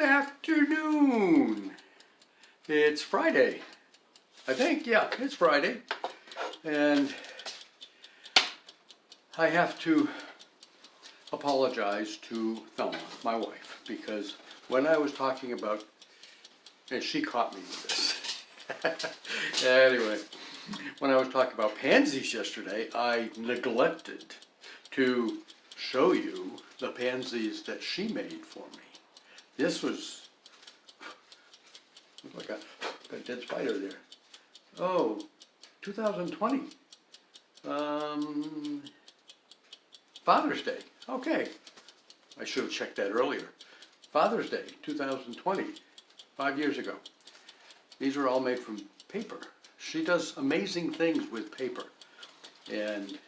Good afternoon. It's Friday. I think, yeah, it's Friday. And I have to apologize to Thelma, my wife, because when I was talking about, and she caught me with this. Anyway, when I was talking about pansies yesterday, I neglected to show you the pansies that she made for me. This was, looked like a dead spider there. Oh, 2020. Father's Day. Okay. I should have checked that earlier. Father's Day, 2020, 5 years ago. These are all made from paper. She does amazing things with paper. And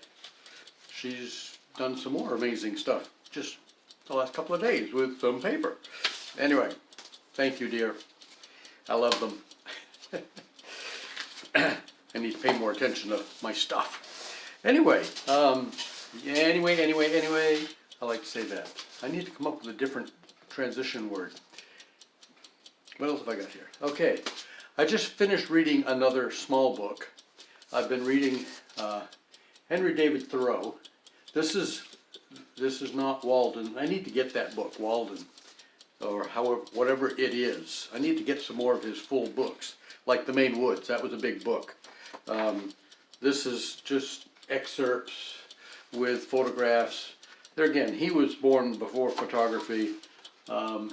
she's done some more amazing stuff just the last couple of days with some paper. Anyway, thank you, dear. I love them. I need to pay more attention to my stuff. Anyway, anyway, I like to say that. I need to come up with a different transition word. What else have I got here? Okay, I just finished reading another small book. I've been reading Henry David Thoreau. This is not Walden. I need to get that book, Walden, or however, whatever it is. I need to get some more of his full books, like The Maine Woods. That was a big book. This is just excerpts with photographs. There again, he was born before photography, so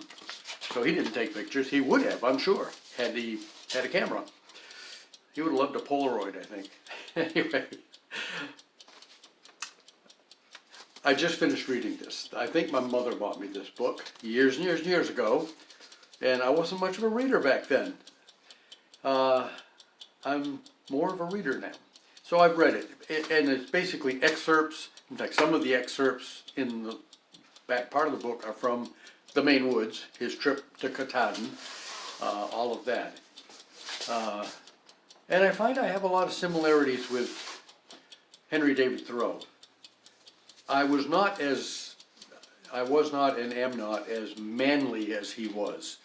he didn't take pictures. He would have, I'm sure, had he had a camera. He would have loved a Polaroid, I think. Anyway, I just finished reading this. I think my mother bought me this book years and years and years ago, and I wasn't much of a reader back then. I'm more of a reader now. So I've read it, and it's basically excerpts. In fact, some of the excerpts in the back part of the book are from The Maine Woods, his trip to Katahdin, all of that. And I find I have a lot of similarities with Henry David Thoreau. I was not and am not as manly as he was.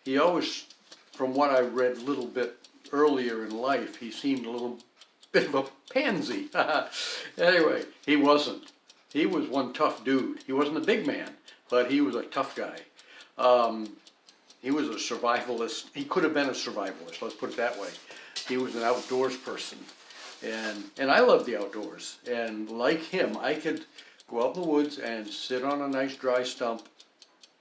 He always, from what I read a little bit earlier in life, he seemed a little bit of a pansy. Anyway, he wasn't. He was one tough dude. He wasn't a big man, but he was a tough guy. He was a survivalist. He could have been a survivalist, let's put it that way. He was an outdoors person. And I love the outdoors. And like him, I could go out in the woods and sit on a nice dry stump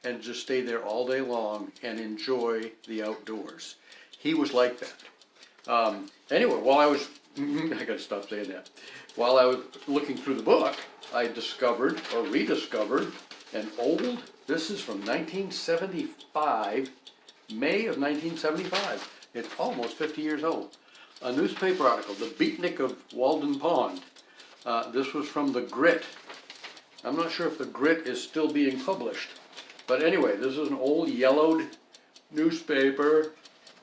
and just stay there all day long and enjoy the outdoors. He was like that. Anyway, while I was, I gotta stop saying that. While I was looking through the book, I discovered or rediscovered an old, this is from 1975, May of 1975. It's almost 50 years old. A newspaper article, The Beatnik of Walden Pond. This was from the Grit. I'm not sure if the Grit is still being published. But anyway, this is an old yellowed newspaper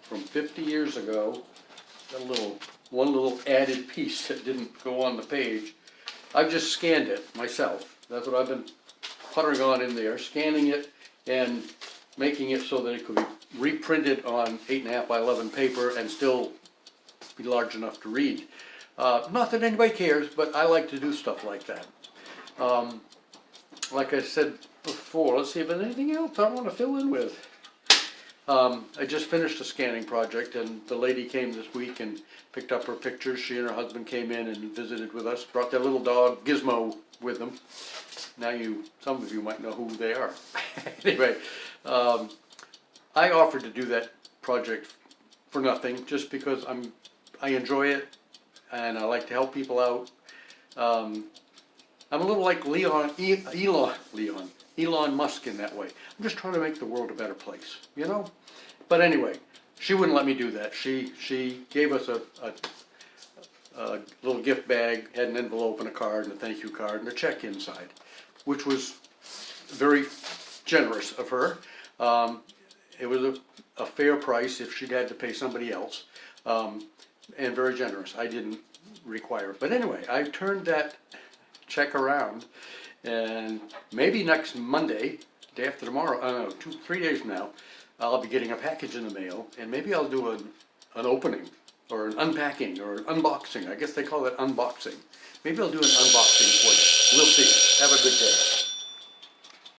from 50 years ago. One little added piece that didn't go on the page. I've just scanned it myself. That's what I've been puttering on in there, scanning it and making it so that it could be reprinted on 8.5 by 11 paper and still be large enough to read. Not that anybody cares, but I like to do stuff like that. Like I said before, let's see if there's anything else I want to fill in with. I just finished a scanning project, and the lady came this week and picked up her pictures. She and her husband came in and visited with us, brought their little dog, Gizmo, with them. Now some of you might know who they are. Anyway, I offered to do that project for nothing, just because I enjoy it, and I like to help people out. I'm a little like Elon Musk in that way. I'm just trying to make the world a better place, you know? But anyway, she wouldn't let me do that. She gave us a little gift bag, had an envelope and a card and a thank you card and a check inside, which was very generous of her. It was a fair price if she'd had to pay somebody else, and very generous. I didn't require it. But anyway, I turned that check around, and maybe next Monday, day after tomorrow, no, 3 days from now, I'll be getting a package in the mail, and maybe I'll do an opening, or an unpacking, or an unboxing. I guess they call it unboxing. Maybe I'll do an unboxing for you. We'll see. Have a good day.